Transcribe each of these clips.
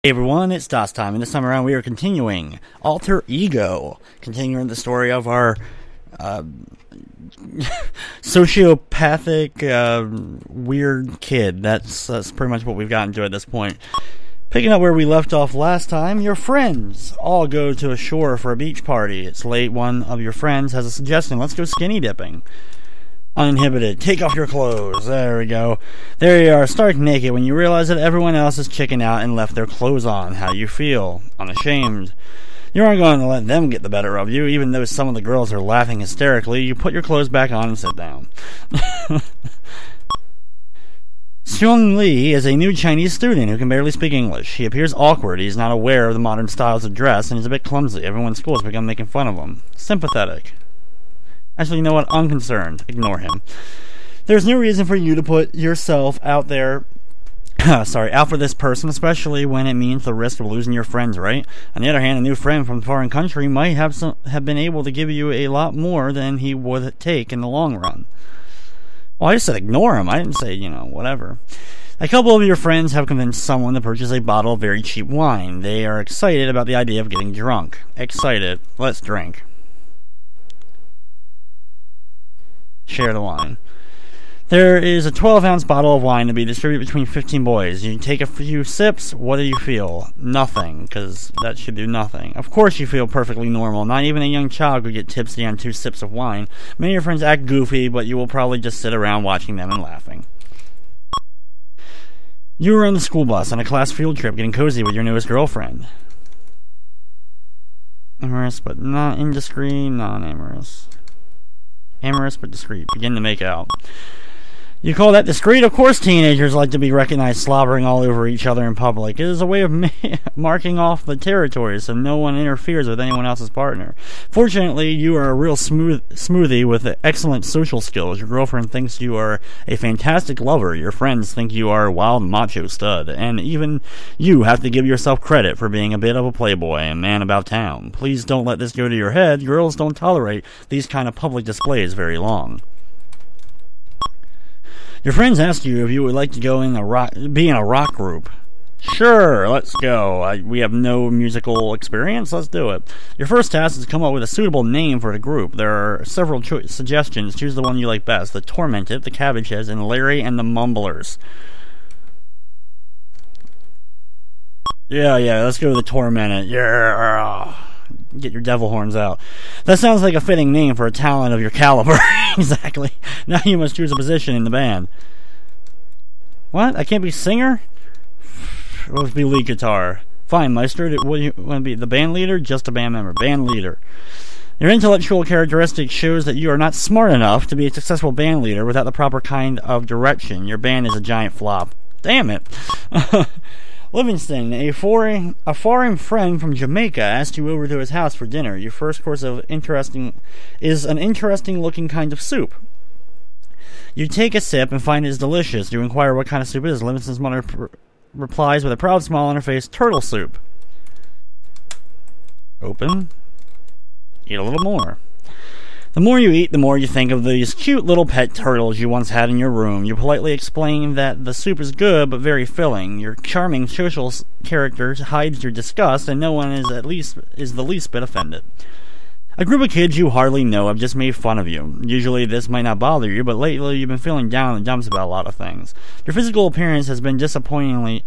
Hey everyone, it's DOS time, and this time around we are continuing Alter Ego, continuing the story of our sociopathic, weird kid. That's pretty much what we've gotten to at this point. Picking up where we left off last time, your friends all go to a shore for a beach party. It's late, one of your friends has a suggestion, let's go skinny dipping. Uninhibited, take off your clothes. There we go. There you are, stark naked when you realize that everyone else has chickened out and left their clothes on. How do you feel? Unashamed. You aren't going to let them get the better of you, even though some of the girls are laughing hysterically. You put your clothes back on and sit down. Xiong Li is a new Chinese student who can barely speak English. He appears awkward. He's not aware of the modern styles of dress, and he's a bit clumsy. Everyone in school has begun making fun of him. Sympathetic. Actually, you know what? Unconcerned. Ignore him. There's no reason for you to put yourself out there, out for this person, especially when it means the risk of losing your friends, right? On the other hand, a new friend from a foreign country might have been able to give you a lot more than he would take in the long run. Well, I just said ignore him. I didn't say, whatever. A couple of your friends have convinced someone to purchase a bottle of very cheap wine. They are excited about the idea of getting drunk. Excited. Let's drink. Share the wine. There is a 12-ounce bottle of wine to be distributed between 15 boys. You take a few sips. What do you feel? Nothing, because that should do nothing. Of course you feel perfectly normal. Not even a young child could get tipsy on 2 sips of wine. Many of your friends act goofy, but you will probably just sit around watching them and laughing. You are on the school bus on a class field trip getting cozy with your newest girlfriend. Amorous, but not indiscreet, non-amorous. Amorous but discreet. Begin to make out. You call that discreet? Of course teenagers like to be recognized slobbering all over each other in public. It is a way of marking off the territory so no one interferes with anyone else's partner. Fortunately, you are a real smoothie with excellent social skills. Your girlfriend thinks you are a fantastic lover. Your friends think you are a wild macho stud. And even you have to give yourself credit for being a bit of a playboy and man about town. Please don't let this go to your head. Girls don't tolerate these kind of public displays very long. Your friends ask you if you would like to be in a rock group. Sure, let's go. We have no musical experience. Let's do it. Your first task is to come up with a suitable name for the group. There are several suggestions. Choose the one you like best. The Tormented, the Cabbage Heads, and Larry and the Mumblers. Yeah, let's go with the Tormented. Yeah. Get your devil horns out. That sounds like a fitting name for a talent of your caliber. Exactly. Now you must choose a position in the band. What? I can't be singer? Let's be lead guitar. Fine, Meister. What do you want to be? The band leader? Just a band member. Band leader. Your intellectual characteristic shows that you are not smart enough to be a successful band leader without the proper kind of direction. Your band is a giant flop. Damn it. Livingston, a foreign friend from Jamaica, asked you over to his house for dinner. Your first course is an interesting looking kind of soup. You take a sip and find it is delicious. You inquire what kind of soup it is. Livingston's mother replies with a proud smile on her face, turtle soup. Open. Eat a little more. The more you eat, the more you think of these cute little pet turtles you once had in your room. You politely explain that the soup is good, but very filling. Your charming social character hides your disgust, and no one is the least bit offended. A group of kids you hardly know have just made fun of you. Usually this might not bother you, but lately you've been feeling down in the dumps about a lot of things. Your physical appearance has been disappointing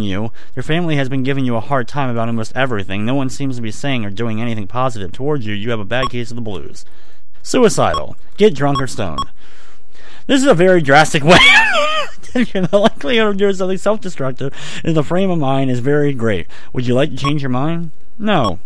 you. Your family has been giving you a hard time about almost everything. No one seems to be saying or doing anything positive towards you. You have a bad case of the blues. Suicidal. Get drunk or stoned. This is a very drastic way. The likelihood of doing something self-destructive in the frame of mind is very great. Would you like to change your mind? No.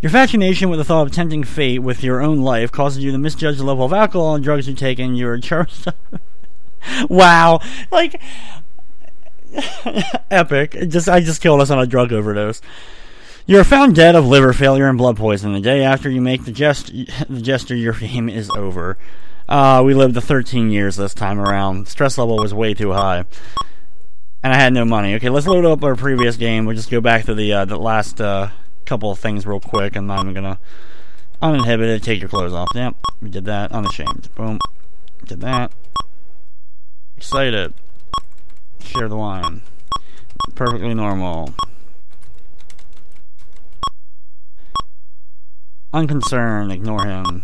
Your fascination with the thought of tempting fate with your own life causes you to misjudge the level of alcohol and drugs you take, and you're charged. Wow. Epic. I just killed us on a drug overdose. You are found dead of liver failure and blood poisoning. The day after you make the gesture, your fame is over. We lived the 13 years this time around. Stress level was way too high. And I had no money. Okay, let's load up our previous game. We'll just go back to the last couple of things real quick. I'm not even gonna... Uninhibited, take your clothes off. Yep, we did that. Unashamed. Boom. Did that. Excited. Share the wine. Perfectly normal. Unconcerned, ignore him.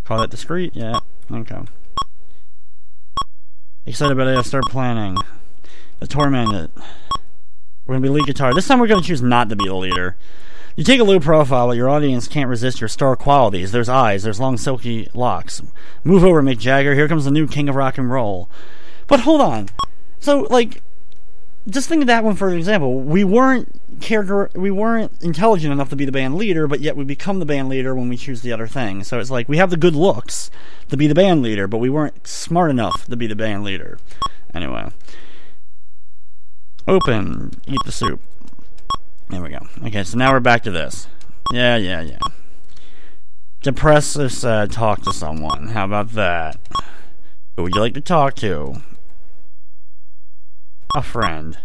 Call that discreet? Yeah, okay. Excited about it, start planning. The tormented. We're gonna be lead guitar. This time we're gonna choose not to be the leader. You take a low profile, but your audience can't resist your star qualities. There's eyes, there's long silky locks. Move over, Mick Jagger. Here comes the new king of rock and roll. But hold on. So, like, just think of that one for an example. We weren't intelligent enough to be the band leader, but yet we become the band leader when we choose the other thing. So it's like we have the good looks to be the band leader, but we weren't smart enough to be the band leader. Anyway. Open. Eat the soup. There we go. Okay, so now we're back to this. Yeah. Depressive said, talk to someone. How about that? Who would you like to talk to? A friend.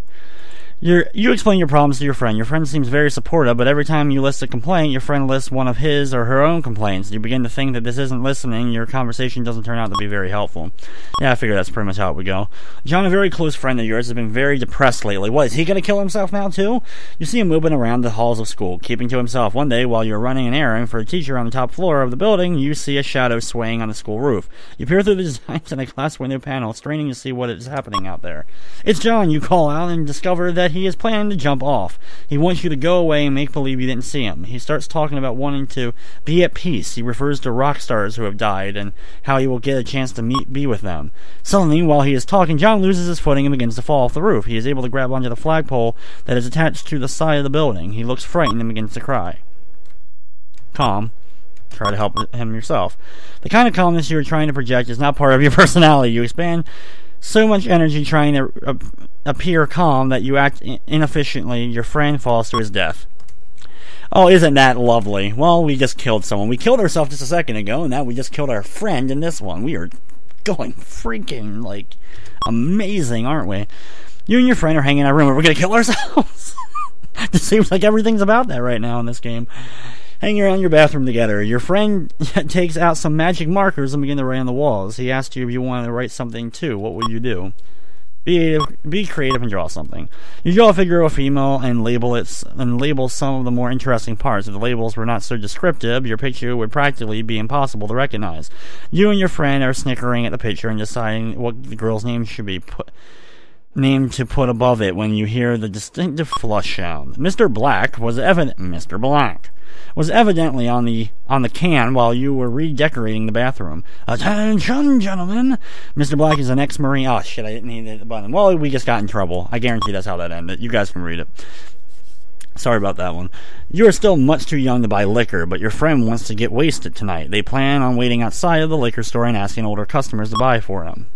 You explain your problems to your friend. Your friend seems very supportive, but every time you list a complaint, your friend lists one of his or her own complaints. You begin to think that this isn't listening. Your conversation doesn't turn out to be very helpful. Yeah, I figure that's pretty much how it would go. John, a very close friend of yours, has been very depressed lately. What, is he going to kill himself now, too? You see him moving around the halls of school, keeping to himself. One day, while you're running an errand for a teacher on the top floor of the building, you see a shadow swaying on the school roof. You peer through the designs in a glass window panel, straining to see what is happening out there. It's John, you call out and discover that he is planning to jump off. He wants you to go away and make believe you didn't see him. He starts talking about wanting to be at peace. He refers to rock stars who have died and how he will get a chance to be with them. Suddenly, while he is talking, John loses his footing and begins to fall off the roof. He is able to grab onto the flagpole that is attached to the side of the building. He looks frightened and begins to cry. Calm. Try to help him yourself. The kind of calmness you are trying to project is not part of your personality. You expand so much energy trying to appear calm that you act inefficiently. Your friend falls to his death. Oh, isn't that lovely? Well, we just killed someone. We killed ourselves just a second ago, and now we just killed our friend in this one. We are going freaking, like, amazing, aren't we? You and your friend are hanging in a room, and we're going to kill ourselves. It seems like everything's about that right now in this game. Hanging around your bathroom together. Your friend takes out some magic markers and begins to write on the walls. He asks you if you want to write something too. What will you do? Be creative and draw something. You draw a figure of a female and label some of the more interesting parts. If the labels were not so descriptive, your picture would practically be impossible to recognize. You and your friend are snickering at the picture and deciding what the girl's name should be named to put above it when you hear the distinctive flush sound. Mr. Black was evidently on the can while you were redecorating the bathroom. Attention, gentlemen! Mr. Black is an ex-Marine. Oh, shit, I didn't need to hit the button. Well, we just got in trouble. I guarantee that's how that ended. You guys can read it. Sorry about that one. You are still much too young to buy liquor, but your friend wants to get wasted tonight. They plan on waiting outside of the liquor store and asking older customers to buy for them.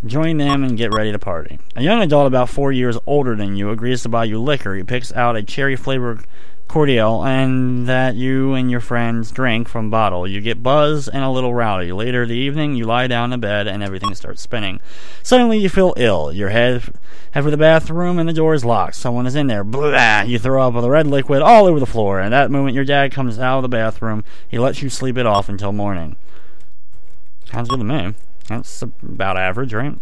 Join them and get ready to party. A young adult about 4 years older than you agrees to buy you liquor. He picks out a cherry-flavored cordial and that you and your friends drink from bottle. You get buzzed and a little rowdy. Later in the evening, you lie down in bed and everything starts spinning. Suddenly, you feel ill. Your head for the bathroom and the door is locked. Someone is in there. Blah! You throw up the red liquid all over the floor. At that moment, your dad comes out of the bathroom. He lets you sleep it off until morning. Sounds good to me. That's about average, right?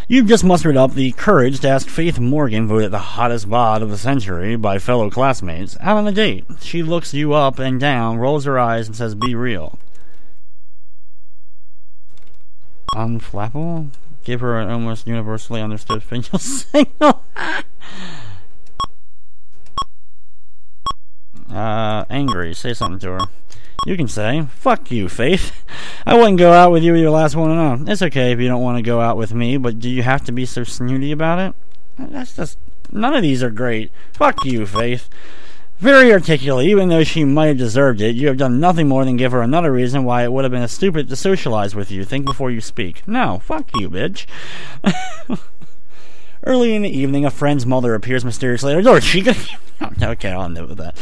You've just mustered up the courage to ask Faith Morgan, voted the hottest bod of the century by fellow classmates, out on a date. She looks you up and down, rolls her eyes, and says, "Be real." Unflappable? Give her an almost universally understood facial signal. Angry. Say something to her. You can say, "Fuck you, Faith. I wouldn't go out with you with your last one and on. It's okay if you don't want to go out with me, but do you have to be so snooty about it?" That's just... None of these are great. Fuck you, Faith. Very articulate, even though she might have deserved it. You have done nothing more than give her another reason why it would have been stupid to socialize with you. Think before you speak. No, fuck you, bitch. Early in the evening, a friend's mother appears mysteriously at her door. Okay, I'll end it with that.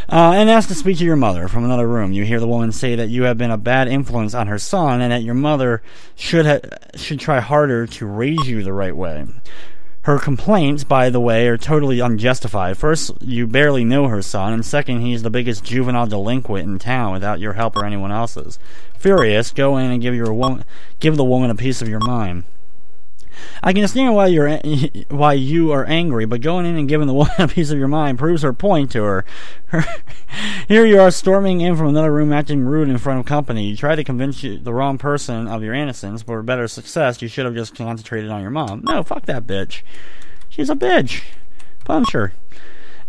And asks to speak to your mother from another room. You hear the woman say that you have been a bad influence on her son and that your mother should try harder to raise you the right way. Her complaints, by the way, are totally unjustified. First, you barely know her son, and second, he's the biggest juvenile delinquent in town without your help or anyone else's. Furious, go in and give the woman a piece of your mind. I can understand why you are angry, but going in and giving the woman a piece of your mind proves her point to her. Here you are storming in from another room acting rude in front of company. You try to convince the wrong person of your innocence, but for better success, you should have just concentrated on your mom. No, fuck that bitch. She's a bitch. Punch her.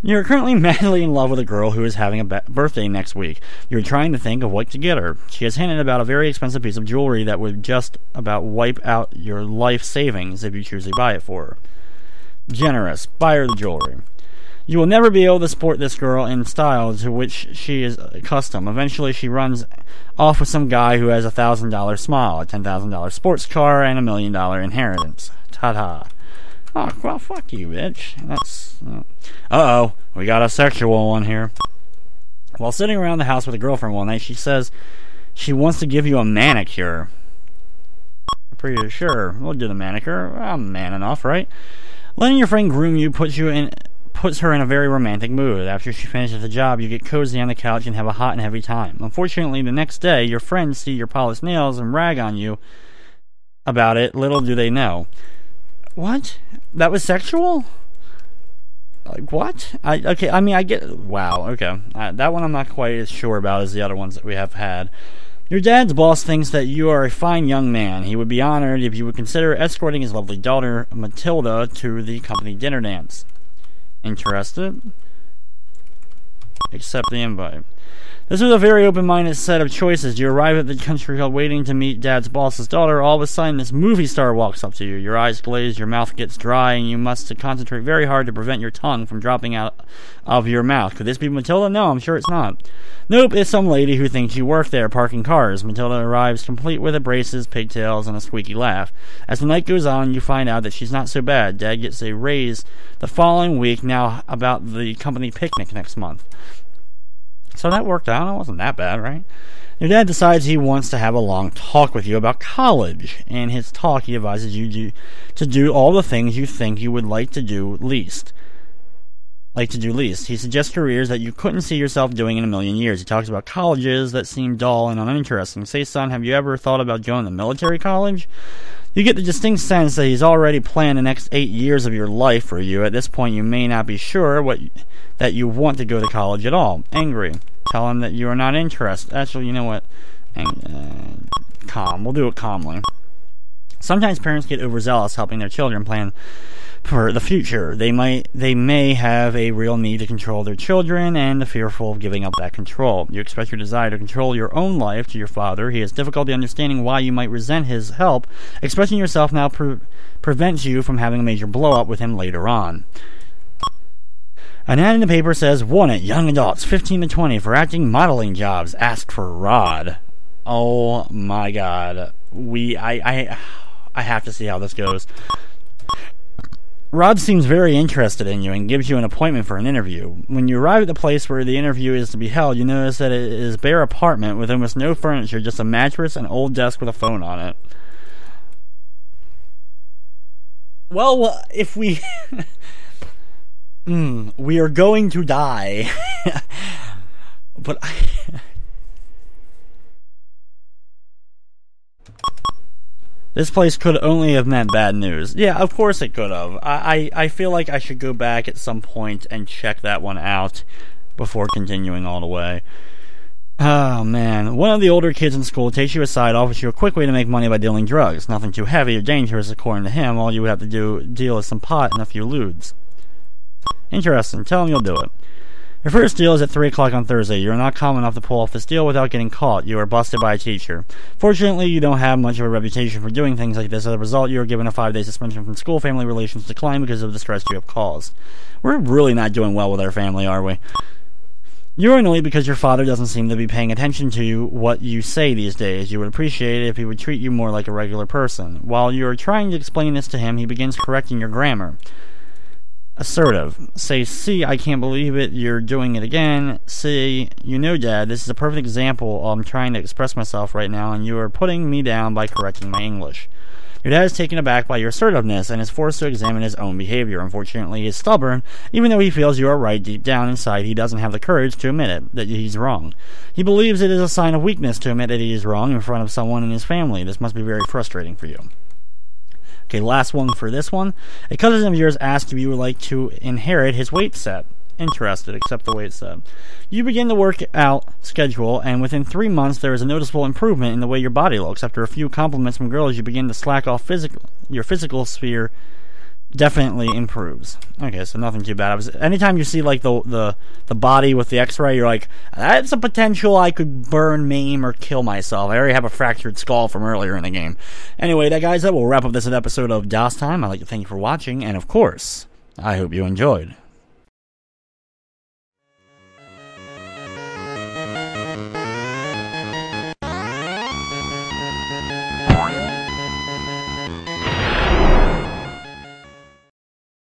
You're currently madly in love with a girl who is having a birthday next week. You're trying to think of what to get her. She has hinted about a very expensive piece of jewelry that would just about wipe out your life savings if you choose to buy it for her. Generous. Buy her the jewelry. You will never be able to support this girl in style to which she is accustomed. Eventually she runs off with some guy who has a $1,000 smile, a $10,000 sports car, and $1 million inheritance. Ta-ta. Oh, well, fuck you, bitch. That's... Uh-oh. We got a sexual one here. While sitting around the house with a girlfriend one night, she says she wants to give you a manicure. I'm pretty sure. We'll do the manicure. I'm man enough, right? Letting your friend groom you puts her in a very romantic mood. After she finishes the job, you get cozy on the couch and have a hot and heavy time. Unfortunately, the next day, your friends see your polished nails and rag on you about it. Little do they know. What? That was sexual? Like, what? I get... Wow, okay. That one I'm not quite as sure about as the other ones that we have had. Your dad's boss thinks that you are a fine young man. He would be honored if you would consider escorting his lovely daughter, Matilda, to the company dinner dance. Interested? Accept the invite. This was a very open-minded set of choices. You arrive at the country club waiting to meet Dad's boss's daughter. All of a sudden, this movie star walks up to you. Your eyes glaze, your mouth gets dry, and you must concentrate very hard to prevent your tongue from dropping out of your mouth. Could this be Matilda? No, I'm sure it's not. Nope, it's some lady who thinks you work there parking cars. Matilda arrives complete with braces, pigtails, and a squeaky laugh. As the night goes on, you find out that she's not so bad. Dad gets a raise the following week, now about the company picnic next month. So that worked out. It wasn't that bad, right? Your dad decides he wants to have a long talk with you about college. In his talk, he advises you to do all the things you think you would like to do least. He suggests careers that you couldn't see yourself doing in a million years. He talks about colleges that seem dull and uninteresting. Say, son, have you ever thought about going to military college? You get the distinct sense that he's already planned the next 8 years of your life for you. At this point, you may not be sure that you want to go to college at all. Angry. Tell him that you are not interested. Actually, you know what? Calm. We'll do it calmly. Sometimes parents get overzealous helping their children plan for the future. They may have a real need to control their children and are fearful of giving up that control. You express your desire to control your own life to your father. He has difficulty understanding why you might resent his help. Expressing yourself now prevents you from having a major blow-up with him later on. An ad in the paper says, "Want it, young adults, 15 to 20, for acting modeling jobs. Ask for Rod." Oh my god. I have to see how this goes. Rod seems very interested in you and gives you an appointment for an interview. When you arrive at the place where the interview is to be held, you notice that it is a bare apartment with almost no furniture, just a mattress and an old desk with a phone on it. Well, if we... we are going to die. But this place could only have meant bad news. Yeah, of course it could have. I feel like I should go back at some point and check that one out before continuing all the way. Oh, man. One of the older kids in school takes you aside, offers you a quick way to make money by dealing drugs. Nothing too heavy or dangerous, according to him. All you would have to deal is some pot and a few lewds. Interesting. Tell him you'll do it. Your first deal is at 3 o'clock on Thursday. You are not calm enough to pull off this deal without getting caught. You are busted by a teacher. Fortunately, you don't have much of a reputation for doing things like this. As a result, you are given a 5-day suspension from school. Family relations decline because of the stress you have caused. We're really not doing well with our family, are we? You are annoyed because your father doesn't seem to be paying attention to what you say these days. You would appreciate it if he would treat you more like a regular person. While you are trying to explain this to him, he begins correcting your grammar. Assertive. Say, "See, I can't believe it. You're doing it again." Say, "You know, Dad, this is a perfect example. I'm trying to express myself right now, and you are putting me down by correcting my English." Your dad is taken aback by your assertiveness and is forced to examine his own behavior. Unfortunately, he is stubborn. Even though he feels you are right deep down inside, he doesn't have the courage to admit it, that he's wrong. He believes it is a sign of weakness to admit that he is wrong in front of someone in his family. This must be very frustrating for you. Okay, last one for this one. A cousin of yours asked if you would like to inherit his weight set. Interested, accept the weight set. You begin the workout schedule, and within 3 months there is a noticeable improvement in the way your body looks. After a few compliments from girls, you begin to slack off your physical sphere definitely improves. Okay, so nothing too bad. Anytime you see like the body with the x-ray, you're like, that's a potential I could burn, maim, or kill myself. I already have a fractured skull from earlier in the game. Anyway, that will wrap up this episode of DOS Time. I'd like to thank you for watching, and of course, I hope you enjoyed.